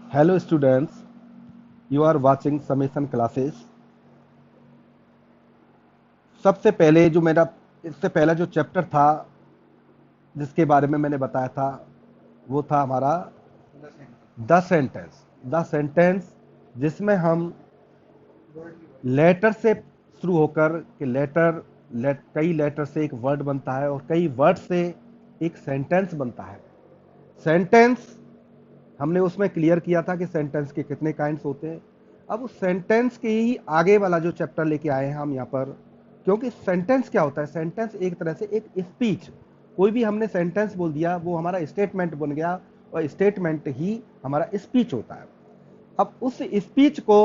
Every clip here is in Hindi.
Hello students, you are watching summation classes. सबसे पहले जो मेरा इससे पहला जो चैप्टर था जिसके बारे में मैंने बताया था वो था हमारा द सेंटेंस जिसमें हम लेटर से शुरू होकर कि कई लेटर से एक वर्ड बनता है और कई वर्ड से एक सेंटेंस बनता है। सेंटेंस हमने उसमें क्लियर किया था कि सेंटेंस के कितने काइंड्स होते हैं। अब उस सेंटेंस के ही आगे वाला जो चैप्टर लेके आए हैं हम यहाँ पर, क्योंकि सेंटेंस क्या होता है? सेंटेंस एक तरह से एक स्पीच, कोई भी हमने सेंटेंस बोल दिया वो हमारा स्टेटमेंट बन गया और स्टेटमेंट ही हमारा स्पीच होता है। अब उस स्पीच को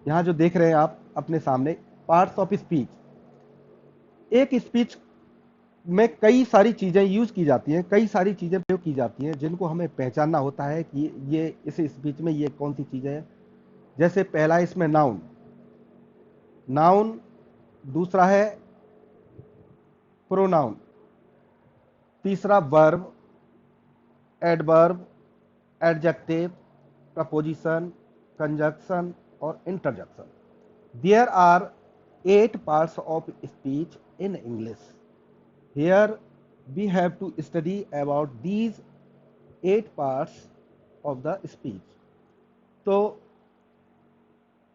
यहाँ जो देख रहे हैं आप अपने सामने, पार्ट्स ऑफ स्पीच, एक स्पीच में कई सारी चीजें यूज की जाती हैं, कई सारी चीजें प्रयोग की जाती हैं जिनको हमें पहचानना होता है कि ये इस स्पीच में ये कौन सी चीजें हैं। जैसे पहला इसमें नाउन, नाउन, दूसरा है प्रोनाउन, तीसरा verb, adverb, adjective, preposition, conjunction और interjection. There are 8 parts of speech in English. Here we have to study about these 8 parts of the speech. तो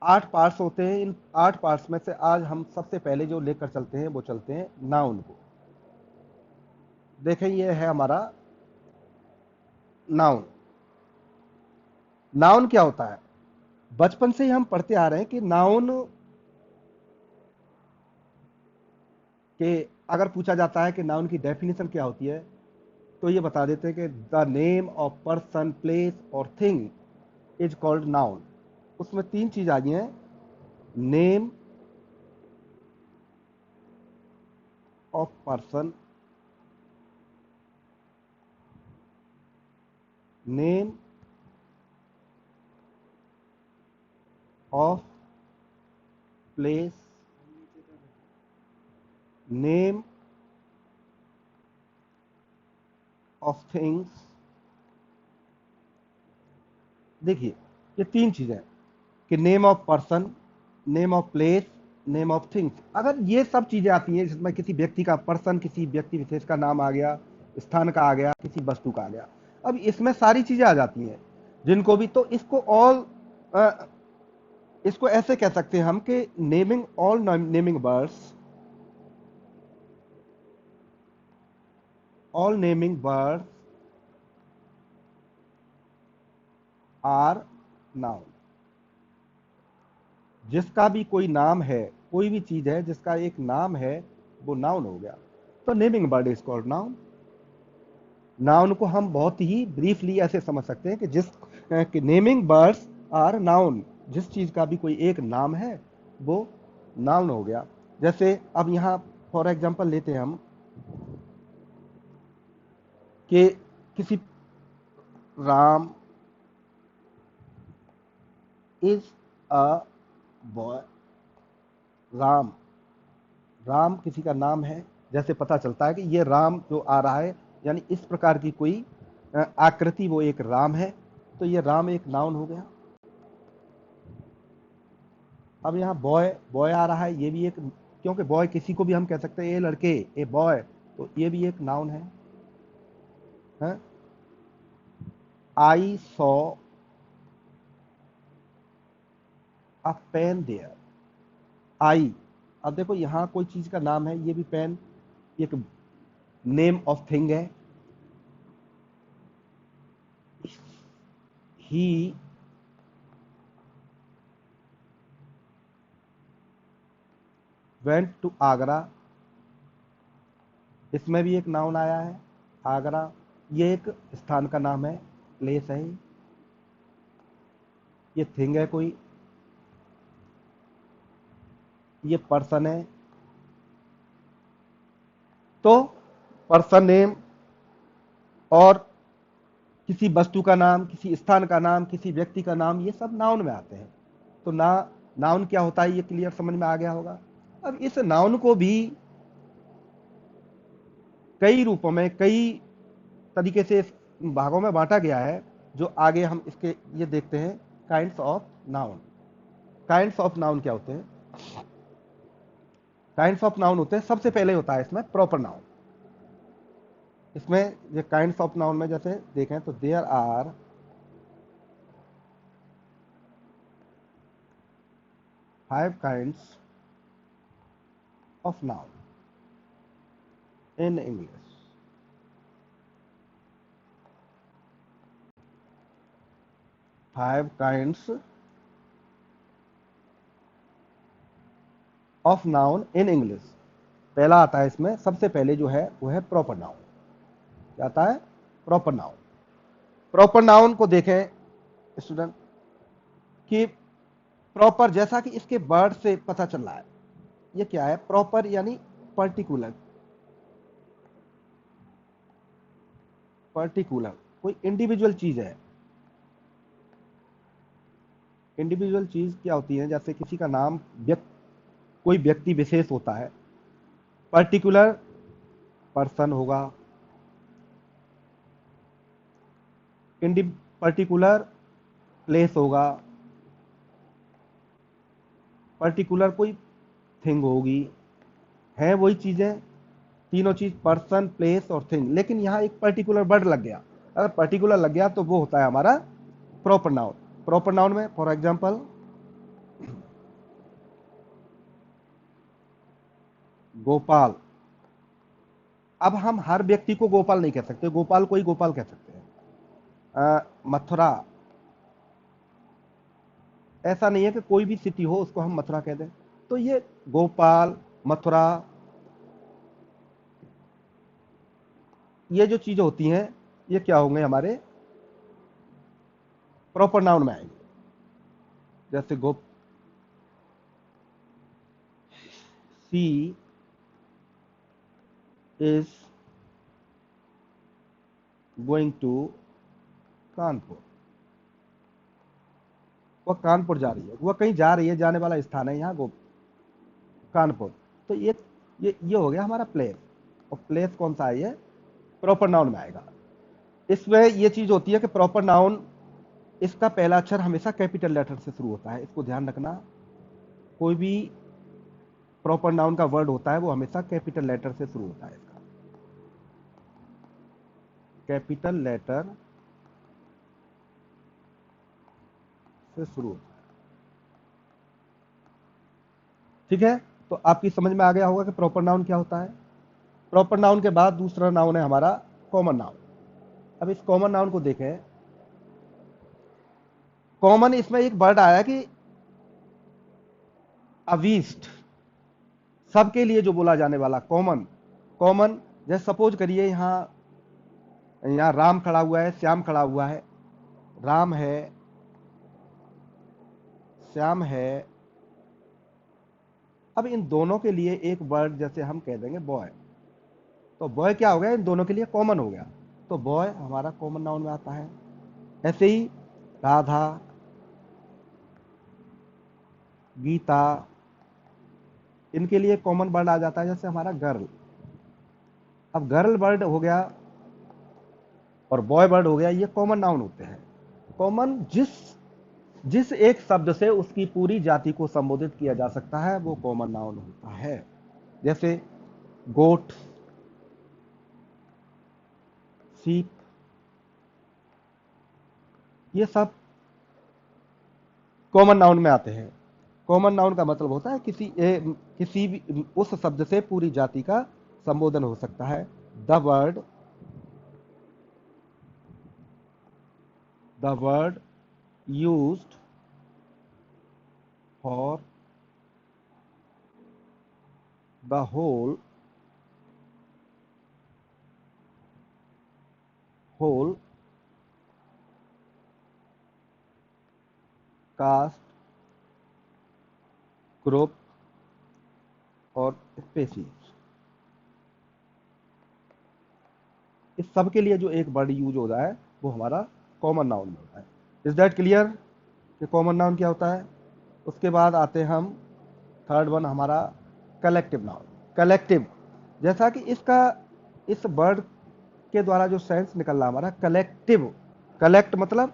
8 पार्ट्स होते हैं। इन 8 पार्ट्स में से आज हम सबसे पहले जो लेकर चलते हैं वो चलते हैं नाउन को। देखें, ये है हमारा नाउन। नाउन क्या होता है? बचपन से ही हम पढ़ते आ रहे हैं कि नाउन के अगर पूछा जाता है कि नाउन की डेफिनेशन क्या होती है तो ये बता देते हैं कि the name of person, place और थिंग इज कॉल्ड नाउन। उसमें 3 चीज आ गई हैं, name of person, name of place, name of things. देखिए, ये 3 चीजें कि name of person, name of place, name of things. अगर ये सब चीजें आती हैं जिसमें किसी व्यक्ति का, पर्सन किसी व्यक्ति विशेष का नाम आ गया, स्थान का आ गया, किसी वस्तु का आ गया, अब इसमें सारी चीजें आ जाती हैं जिनको भी, तो इसको ऑल, इसको ऐसे कह सकते हैं हम कि naming all naming birds, all naming birds are noun. जिसका भी कोई नाम है, कोई भी चीज है जिसका एक नाम है, वो नाउन हो गया। तो naming bird is called noun. Noun को हम बहुत ही ब्रीफली ऐसे समझ सकते हैं कि कि नेमिंग बर्ड्स आर नाउन, जिस चीज का भी कोई एक नाम है वो नाउन हो गया। जैसे अब यहाँ फॉर एग्जांपल लेते हैं हम कि किसी Ram is a boy. Ram, Ram किसी का नाम है, जैसे पता चलता है कि ये राम जो आ रहा है यानी इस प्रकार की कोई आकृति, वो एक राम है, तो ये राम एक नाउन हो गया। अब यहाँ बॉय, बॉय आ रहा है, ये भी एक, क्योंकि बॉय किसी को भी हम कह सकते हैं, ये लड़के, ए बॉय, तो ये भी एक नाउन है? I saw a pen there. I, अब देखो यहाँ कोई चीज का नाम है, ये भी पेन एक नेम ऑफ थिंग है। ही वेंट टू आगरा, इसमें भी एक नाउन आया है, आगरा, ये एक स्थान का नाम है, प्लेस है। ये थिंग है कोई, ये पर्सन है। तो पर्सन नेम और किसी वस्तु का नाम, किसी स्थान का नाम, किसी व्यक्ति का नाम, ये सब नाउन में आते हैं। तो नाउन क्या होता है ये क्लियर समझ में आ गया होगा। अब इस नाउन को भी कई रूपों में, कई तरीके से भागों में बांटा गया है। जो आगे हम इसके ये देखते हैं kinds of noun. Kinds of noun क्या होते हैं? काइंड्स ऑफ नाउन होते हैं, सबसे पहले होता है इसमें प्रॉपर नाउन। इसमें ये काइंड्स ऑफ नाउन में जैसे देखें तो there are 5 kinds of noun in English. 5 kinds of noun in English. पहला आता है इसमें, सबसे पहले जो है वो है प्रॉपर नाउन। क्या आता है? Proper noun. प्रॉपर नाउन को देखें स्टूडेंट कि प्रॉपर, जैसा कि इसके वर्ड से पता चल रहा है, ये क्या है? प्रॉपर यानी पर्टिकुलर। पर्टिकुलर कोई इंडिविजुअल चीज है। इंडिविजुअल चीज क्या होती है? जैसे किसी का नाम कोई व्यक्ति विशेष होता है, पर्टिकुलर पर्सन होगा, पर्टिकुलर प्लेस होगा, पर्टिकुलर कोई थिंग होगी। है वही चीजें, तीनों चीज, पर्सन, प्लेस और थिंग, लेकिन यहां एक पर्टिकुलर वर्ड लग गया। अगर पर्टिकुलर लग गया तो वो होता है हमारा प्रॉपर नाउन। प्रॉपर नाउन में फॉर एग्जांपल गोपाल। अब हम हर व्यक्ति को गोपाल नहीं कह सकते, गोपाल को ही गोपाल कह सकते हैं। मथुरा, ऐसा नहीं है कि कोई भी सिटी हो उसको हम मथुरा कह दें। तो ये गोपाल, मथुरा, ये जो चीजें होती हैं ये क्या होंगे? हमारे प्रॉपर नाउन में आएंगे। जैसे गोप सी इज गोइंग टू कानपुर। वह कानपुर जा रही है, वह कहीं जा रही है, जाने वाला स्थान है यहाँ कानपुर। तो ये हो गया हमारा प्लेस। और प्लेस कौन सा है? ये प्रॉपर नाउन में आएगा। इसमें ये चीज होती है कि प्रॉपर नाउन, इसका पहला अक्षर हमेशा कैपिटल लेटर से शुरू होता है, इसको ध्यान रखना। कोई भी प्रॉपर नाउन का वर्ड होता है वो हमेशा कैपिटल लेटर से शुरू होता है। इसका कैपिटल लेटर से शुरू होता है। ठीक है, तो आपकी समझ में आ गया होगा कि प्रॉपर नाउन क्या होता है। प्रॉपर नाउन के बाद दूसरा नाउन है हमारा कॉमन नाउन। अब इस कॉमन नाउन को देखें। कॉमन, इसमें एक वर्ड आया कि अविष्ट, सबके लिए जो बोला जाने वाला कॉमन। कॉमन जैसे सपोज करिए यहां राम खड़ा हुआ है, श्याम खड़ा हुआ है। राम है, श्याम है। अब इन दोनों के लिए एक वर्ड जैसे हम कह देंगे बॉय, तो बॉय क्या हो गया? इन दोनों के लिए कॉमन हो गया, तो बॉय हमारा कॉमन नाउन में आता है। ऐसे ही राधा, गीता, इनके लिए कॉमन वर्ड आ जाता है, जैसे हमारा गर्ल। अब गर्ल वर्ड हो गया और बॉय वर्ड हो गया, ये कॉमन नाउन होते हैं। कॉमन जिस जिस एक शब्द से उसकी पूरी जाति को संबोधित किया जा सकता है वो कॉमन नाउन होता है। जैसे गोट, सीप, ये सब कॉमन नाउन में आते हैं। कॉमन नाउन का मतलब होता है किसी भी उस शब्द से पूरी जाति का संबोधन हो सकता है। The word used for the whole caste, group और स्पेसीज, इस सब के लिए जो एक वर्ड यूज होता है वो हमारा कॉमन नाउन में होता है। इज दैट क्लियर कि कॉमन नाउन क्या होता है? उसके बाद आते हैं हम थर्ड वन, हमारा कलेक्टिव नाउन। कलेक्टिव, जैसा कि इस वर्ड के द्वारा जो सेंस निकल रहा हमारा कलेक्टिव, कलेक्ट मतलब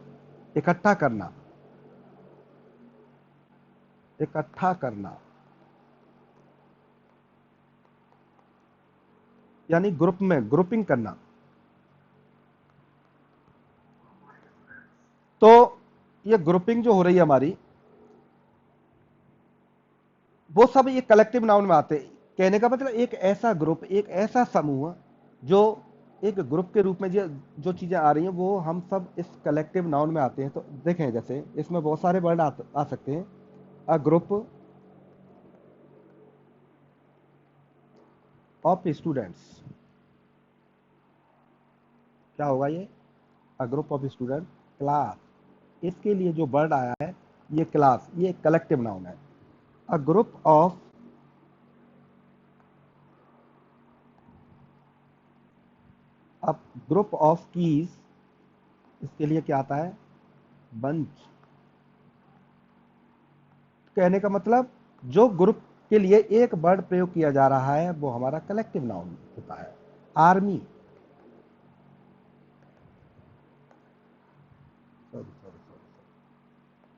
इकट्ठा करना, इकट्ठा करना, यानी ग्रुप में ग्रुपिंग करना। तो ये ग्रुपिंग जो हो रही है हमारी, वो सब ये कलेक्टिव नाउन में आते हैं। कहने का मतलब एक ऐसा ग्रुप, एक ऐसा समूह जो एक ग्रुप के रूप में जो चीजें आ रही हैं वो हम सब इस कलेक्टिव नाउन में आते हैं। तो देखें, जैसे इसमें बहुत सारे वर्ड आ सकते हैं। अ ग्रुप ऑफ स्टूडेंट्स, क्या होगा ये? A group of student. Class, इसके लिए जो वर्ड आया है ये क्लास, ये कलेक्टिव नाउन है। A group of, a group of keys, इसके लिए क्या आता है? बंच। कहने का मतलब जो ग्रुप के लिए एक वर्ड प्रयोग किया जा रहा है वो हमारा कलेक्टिव नाउन होता है। आर्मी,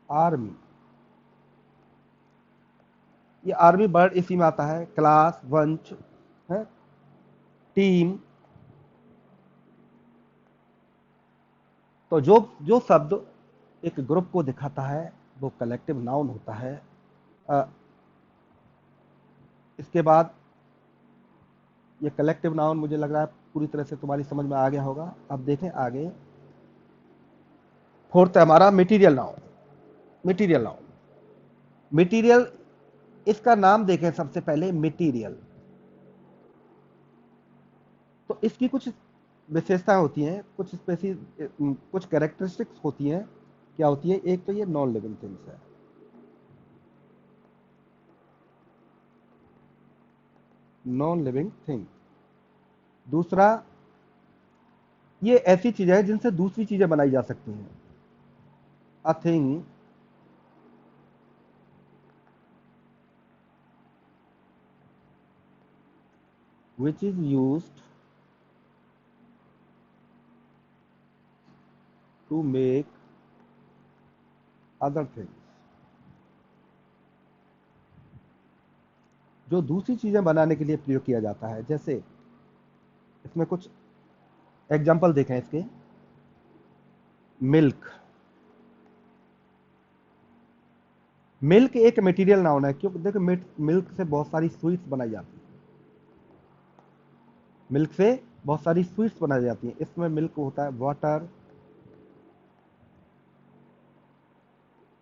आर्मी, ये आर्मी वर्ड इसी में आता है। क्लास, बंच है, टीम। तो जो जो शब्द एक ग्रुप को दिखाता है वो कलेक्टिव नाउन होता है। अ, इसके बाद ये कलेक्टिव नाउन मुझे लग रहा है पूरी तरह से तुम्हारी समझ में आ गया होगा। अब देखें आगे, फोर्थ है हमारा material noun. Material noun, material, इसका नाम देखें सबसे पहले, मटेरियल। तो इसकी कुछ विशेषताएं होती हैं, कुछ कुछ कैरेक्टरिस्टिक्स होती हैं। क्या होती है? एक तो ये नॉन लिविंग थिंग्स है, नॉन लिविंग थिंग। दूसरा, ये ऐसी चीजें हैं जिनसे दूसरी चीजें बनाई जा सकती हैं। A thing which is used to make other things, जो दूसरी चीजें बनाने के लिए प्रयोग किया जाता है। जैसे इसमें कुछ एग्जाम्पल देखें इसके। मिल्क, मिल्क एक मटेरियल नाउन है, क्योंकि देखो मिल्क से बहुत सारी स्वीट्स बनाई जाती हैं। मिल्क से बहुत सारी स्वीट्स बनाई जाती हैं। इसमें मिल्क होता है वाटर,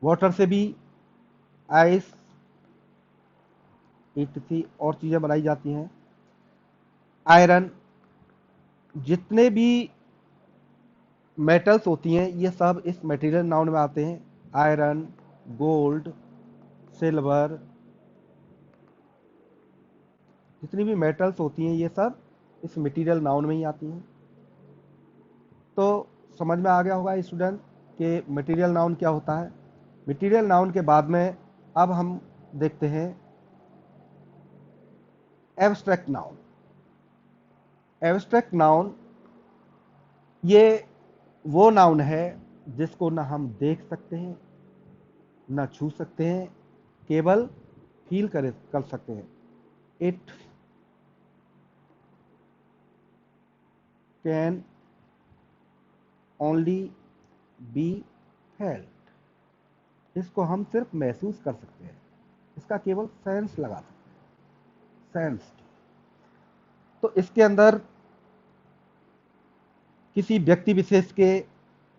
वाटर से भी आइस, इतनी और चीजें बनाई जाती हैं। आयरन, जितने भी मेटल्स होती हैं ये सब इस मटेरियल नाउन में आते हैं। आयरन, गोल्ड, सिल्वर, जितनी भी मेटल्स होती हैं ये सब इस मटेरियल नाउन में ही आती हैं। तो समझ में आ गया होगा स्टूडेंट कि मटेरियल नाउन क्या होता है। मटेरियल नाउन के बाद में अब हम देखते हैं एब्स्ट्रैक्ट नाउन। एब्स्ट्रैक्ट नाउन ये वो नाउन है जिसको ना हम देख सकते हैं, ना छू सकते हैं, केवल फील कर सकते हैं। It can only be felt, इसको हम सिर्फ महसूस कर सकते हैं, इसका केवल सेंस लगा सकते हैं, सेंस। तो इसके अंदर किसी व्यक्ति विशेष के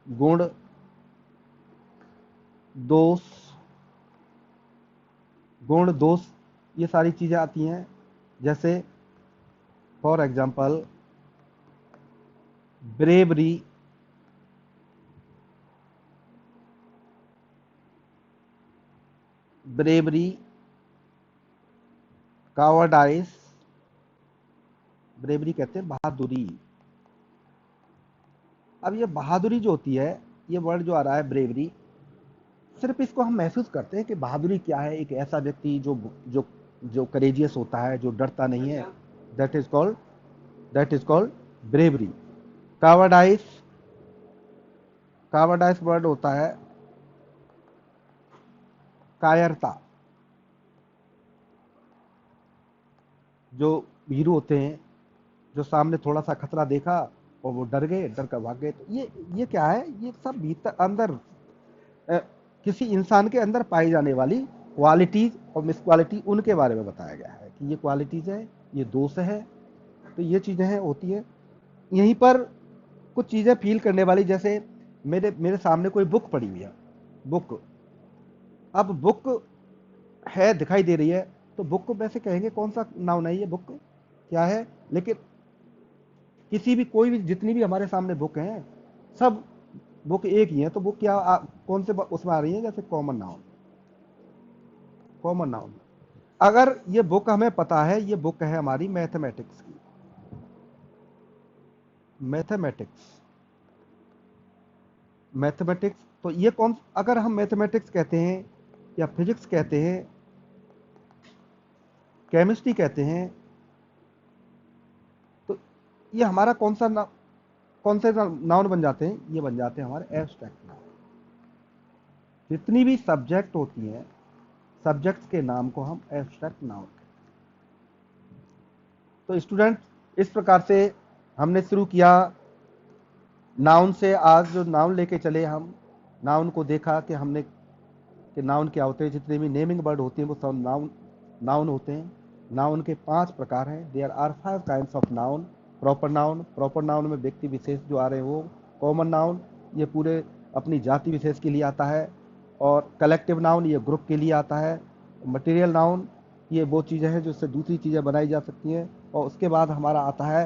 गुण, दोष, गुण दोष, ये सारी चीजें आती हैं। जैसे for example bravery, bravery, cowardice, bravery कहते हैं बहादुरी। अब ये बहादुरी जो होती है, ये वर्ड जो आ रहा है ब्रेवरी, सिर्फ इसको हम महसूस करते हैं कि बहादुरी क्या है। एक ऐसा व्यक्ति जो जो जो करेजियस होता है, जो डरता नहीं है, that is called, that is called bravery. Cowardice, cowardice word होता है कायरता। जो वीरू होते हैं, जो सामने थोड़ा सा खतरा देखा और वो डर गए, डर कर भाग गए। तो ये क्या है, ये सब भीतर अंदर किसी इंसान के अंदर पाई जाने वाली क्वालिटीज और मिस क्वालिटी, उनके बारे में बताया गया है कि ये क्वालिटीज है, ये दोष है। तो ये चीजें हैं होती है। यहीं पर कुछ चीजें फील करने वाली, जैसे मेरे मेरे सामने कोई बुक पड़ी हुई है, बुक। अब बुक है, दिखाई दे रही है, तो बुक को वैसे कहेंगे कौन सा नाउन है, ये बुक क्या है। लेकिन किसी भी, कोई भी, जितनी भी हमारे सामने बुक हैं, सब बुक एक ही है। तो बुक क्या कौन से उसमें आ रही है, जैसे कॉमन नाउन। कॉमन नाउन, अगर ये बुक हमें पता है, ये बुक है हमारी मैथमेटिक्स की। मैथमेटिक्स, मैथमेटिक्स, तो ये कौन, अगर हम मैथमेटिक्स कहते हैं या फिजिक्स कहते हैं, केमिस्ट्री कहते हैं, तो ये हमारा कौन से नाउन बन जाते हैं, ये बन जाते हैं हमारे एब्स्ट्रैक्ट नाउन। जितनी भी सब्जेक्ट होती हैं, सब्जेक्ट्स के नाम को हम एब्स्ट्रैक्ट नाउन कहते हैं। तो स्टूडेंट, इस प्रकार से हमने शुरू किया नाउन से। आज जो नाउन लेके चले हम, नाउन को देखा कि हमने कि नाउन क्या होते हैं। जितने भी नेमिंग वर्ड होते हैं वो सब नाउन नाउन होते हैं। नाउन के 5 प्रकार हैं। There are 5 kinds of noun. Proper noun, proper noun में व्यक्ति विशेष जो आ रहे हैं वो। कॉमन नाउन, ये पूरे अपनी जाति विशेष के लिए आता है। और कलेक्टिव नाउन, ये ग्रुप के लिए आता है। मटेरियल नाउन, ये वो चीज़ें हैं जिससे दूसरी चीज़ें बनाई जा सकती हैं। और उसके बाद हमारा आता है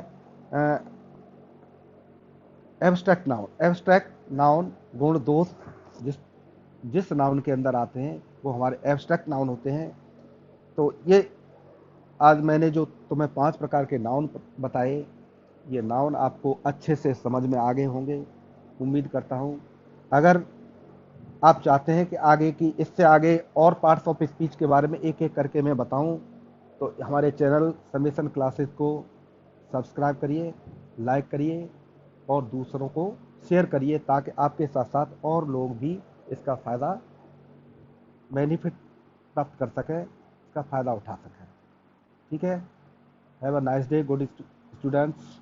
एब्स्ट्रैक्ट नाउन। एब्स्ट्रैक्ट नाउन गुण दोष जिस जिस नाउन के अंदर आते हैं वो हमारे एब्स्ट्रैक्ट नाउन होते हैं। तो ये आज मैंने जो तुम्हें 5 प्रकार के नाउन बताए, ये नाउन आपको अच्छे से समझ में आ गए होंगे, उम्मीद करता हूँ। अगर आप चाहते हैं कि आगे की, इससे आगे और पार्ट्स ऑफ स्पीच के बारे में एक एक करके मैं बताऊं, तो हमारे चैनल समेसन क्लासेस को सब्सक्राइब करिए, लाइक करिए और दूसरों को शेयर करिए, ताकि आपके साथ साथ और लोग भी इसका फ़ायदा, बेनिफिट प्राप्त कर सकें, इसका फ़ायदा उठा सकें। ठीक है। Have a nice day good students.